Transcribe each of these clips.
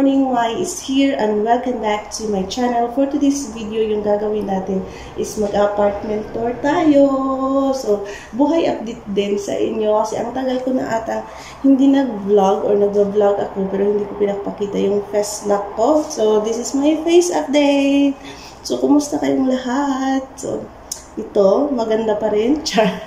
morning, Mai is here and welcome back to my channel. For today's video, yung gagawin natin is mag-apartment tour tayo. So, buhay update din sa inyo kasi ang tagal ko na ata hindi nag-vlog or nag-vlog ako pero hindi ko pinapakita yung face lock ko. So, this is my face update. So, kumusta kayong lahat? So, ito, maganda pa rin. Char.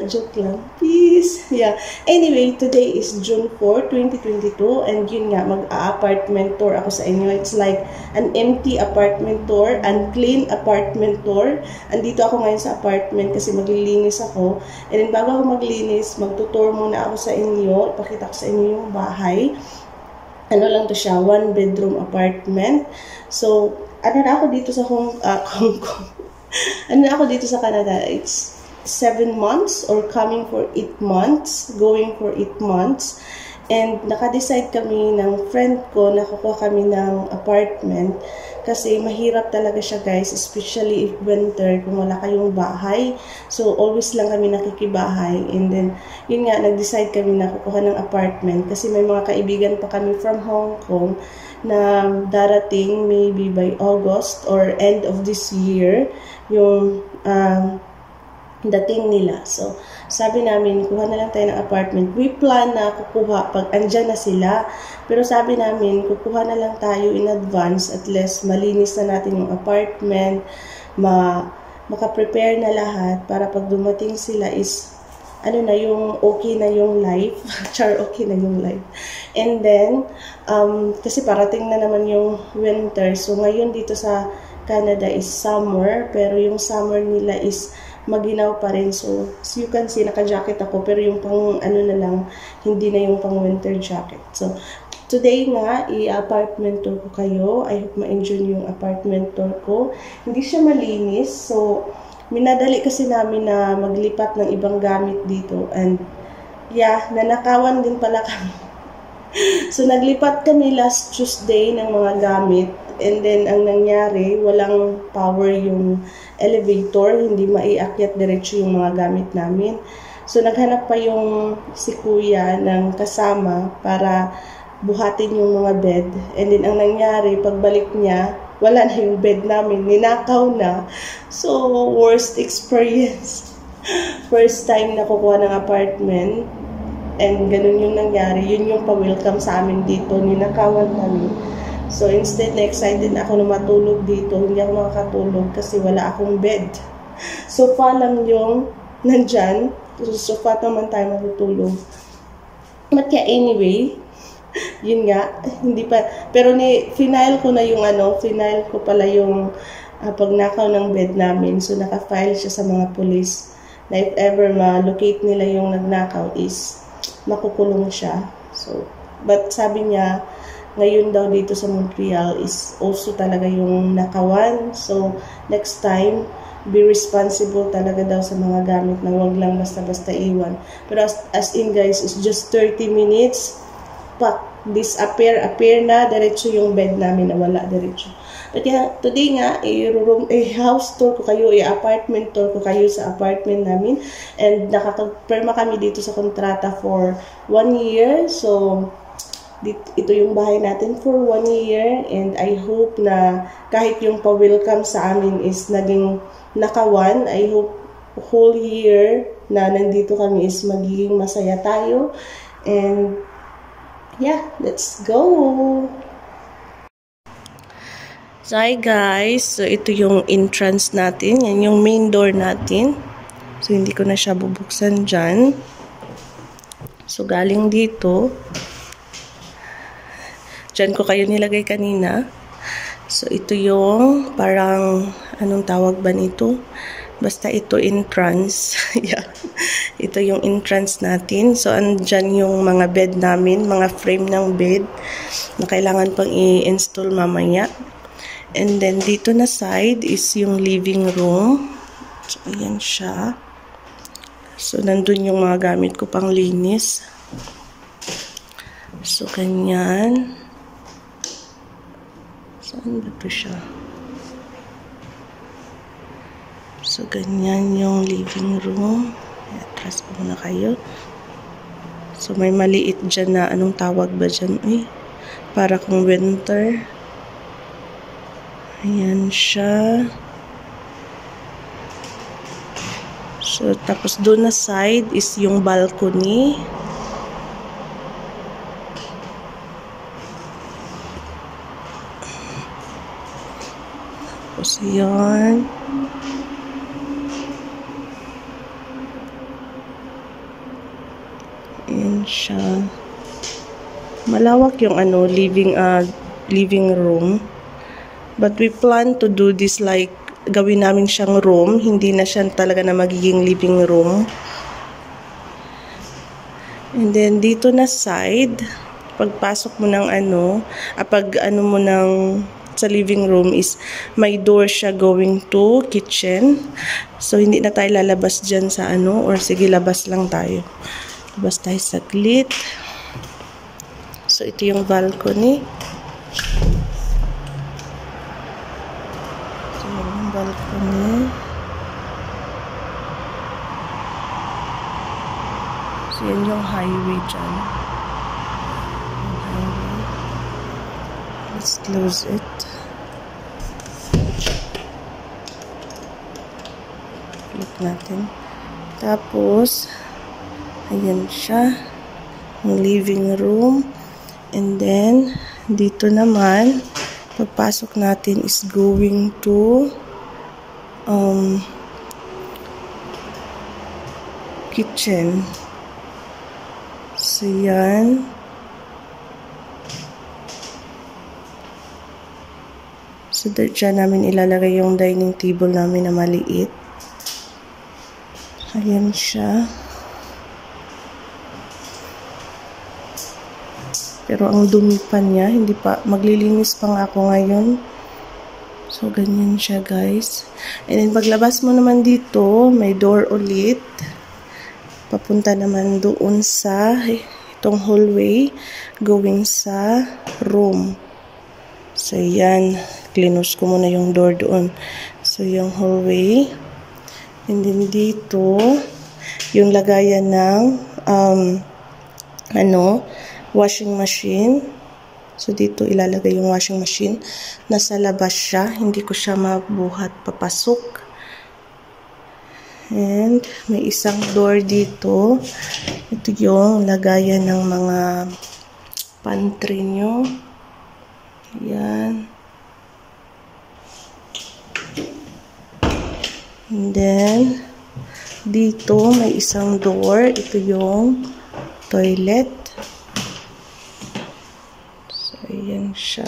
Joke lang. Peace. Yeah. Anyway, today is June 4, 2022 and yun nga, mag-apartment tour ako sa inyo. It's like an empty apartment tour, unclean apartment tour. Andito ako ngayon sa apartment kasi maglilinis ako. And then bago ako maglinis, magtutour muna ako sa inyo. Ipakita ko sa inyo yung bahay. Ano lang to siya, 1-bedroom apartment. So, ano na ako dito sa Hong Kong? Ano na ako dito sa Canada? It's 7 months or coming for 8 months, going for 8 months. And naka-decide kami ng friend ko na kukuha kami ng apartment kasi mahirap talaga siya guys, especially if winter, kung wala kayong bahay. So, always lang kami nakikibahay. And then, yun nga, nag-decide kami na kukuha ng apartment kasi may mga kaibigan pa kami from Hong Kong na darating maybe by August or end of this year, yung dating nila. So, sabi namin, kuha na lang tayo ng apartment. We plan na kukuha pag andyan na sila. Pero sabi namin, kukuha na lang tayo in advance. At least, malinis na natin yung apartment. Maka-prepare na lahat para pag dumating sila is, ano na yung okay na yung life. Char, okay na yung life. And then, kasi parating na naman yung winter. So, ngayon dito sa Canada is summer. Pero yung summer nila is maginaw pa rin. So you can see, naka-jacket ako. Pero yung pang, ano na lang, hindi na yung pang winter jacket. So, today nga, i-apartment tour ko kayo. I hope ma-enjoy yung apartment tour ko. Hindi siya malinis. So, minadali kasi namin na maglipat ng ibang gamit dito. And, yeah, nanakawan din pala kami. So, naglipat kami last Tuesday ng mga gamit. And then, ang nangyari, walang power yung elevator, hindi maiakyat diretso yung mga gamit namin. So, naghanap pa yung si kuya ng kasama para buhatin yung mga bed. And then, ang nangyari, pagbalik niya, wala na yung bed namin, ninakaw na. So, worst experience. First time na kukuha ng apartment. And ganun yung nangyari. Yun yung pa-welcome sa amin dito, ninakawan namin. So, instead na excited na ako na matulog dito, hindi ako makakatulog kasi wala akong bed. Sofa lang yung nandyan. Sofa naman tayo matutulog. But yeah, anyway, yun nga, hindi pa, pero final ko na yung final ko pala yung pagnakaw ng bed namin. So, naka-file siya sa mga police na if ever ma-locate nila yung nagnakaw is makukulong siya. So, but sabi niya, ngayon daw dito sa Montreal is also talaga yung nakawan. So, next time, be responsible talaga daw sa mga gamit na wag lang basta-basta iwan. Pero as in guys, it's just 30 minutes. Disappear na, diretso yung bed namin na wala diretso. But yeah, today nga, house tour ko kayo, apartment tour ko kayo sa apartment namin. And nakapirma kami dito sa kontrata for 1 year. So, ito yung bahay natin for 1 year and I hope na kahit yung pa-welcome sa amin is naging nakawan, I hope whole year na nandito kami is magiging masaya tayo. And yeah, let's go! So hi guys, so ito yung entrance natin, yan yung main door natin. So hindi ko na siya bubuksan dyan. So galing dito, dyan ko kayo nilagay kanina. So, ito yung parang, anong tawag ba nito? Basta ito entrance. Yeah. Ito yung entrance natin. So, andyan yung mga bed namin, mga frame ng bed na kailangan pang i-install mamaya. And then, dito na side is yung living room. So, ayan siya. So, nandun yung mga gamit ko pang linis. So, ganyan. Saan ba ito siya? So, ganyan yung living room. Atras po muna kayo. So, may maliit dyan na, anong tawag ba dyan? Uy, para kung winter. Ayan siya. So, tapos doon na side is yung balcony. Tapos yan. Ayan siya. Malawak yung living room. But we plan to do this like gawin namin siyang room, hindi na siya talaga na magiging living room. And then dito na side, pagpasok mo ng sa living room is may door siya going to kitchen. So hindi na tayo lalabas dyan sa or sige labas lang tayo. Labas tayo saglit. So ito yung balcony. Balcony. So, yan yung highway dyan. Highway. Let's close it. Look natin. Tapos, ayan siya. Yung living room. And then, dito naman, pagpasok natin is going to kitchen. So, yan. So, dyan namin ilalagay yung dining table namin na maliit. Ayan siya. Pero ang dumi pa niya. Hindi pa, maglilinis pa nga ako ngayon. So, ganyan siya, guys. And then, paglabas mo naman dito, may door ulit. Papunta naman doon sa itong hallway going sa room. So, yan. Close ko muna yung door doon. So, yung hallway. And then, dito, yung lagayan ng washing machine. So, dito ilalagay yung washing machine. Nasa labas siya. Hindi ko siya mabuhat papasok. And, may isang door dito. Ito yung lagayan ng mga pantry nyo. Ayan. And then, dito may isang door. Ito yung toilet. Ayan siya.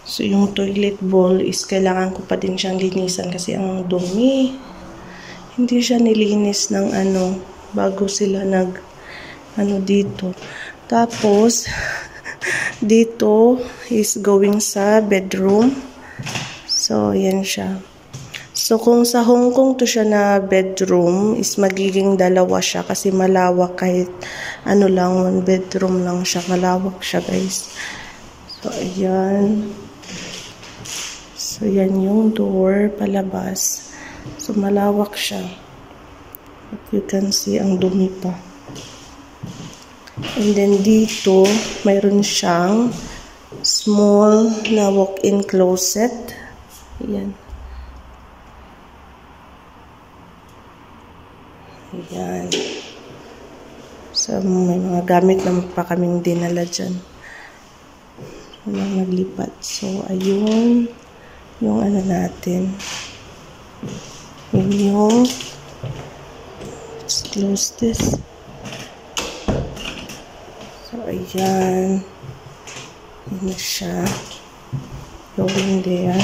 So, yung toilet bowl is kailangan ko pa din siyang linisan kasi ang dumi. Hindi siya nilinis ng bago sila dito. Tapos, dito is going sa bedroom. So, ayan siya. So, kung sa Hong Kong to siya na bedroom, is magiging dalawa siya kasi malawak kahit one bedroom lang siya. Malawak siya, guys. So, ayan. So, yan yung door palabas. So, malawak siya. But you can see, ang dumi pa. And then, dito, mayroon siyang small na walk-in closet. Ayan. Ayan. So, may mga gamit naman pa kaming dinala dyan. Walang naglipat. So, ayun. Yung natin. Yung let's close this. So, ayan. Ayan siya. Going there.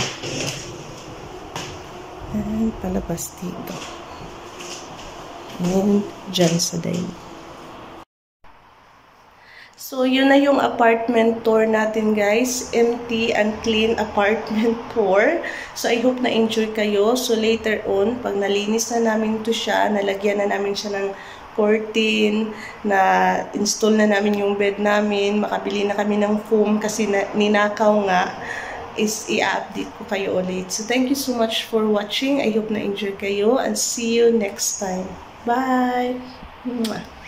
And palabas dito. And dyan sa dining. So, yun na yung apartment tour natin, guys. Empty and clean apartment tour. So, I hope na-enjoy kayo. So, later on, pag nalinis na namin to siya, nalagyan na namin siya ng curtain, na-install na namin yung bed namin, makabili na kami ng foam kasi ninakaw nga, is i-update ko kayo ulit. So, thank you so much for watching. I hope na-enjoy kayo and see you next time. Bye! Mwah.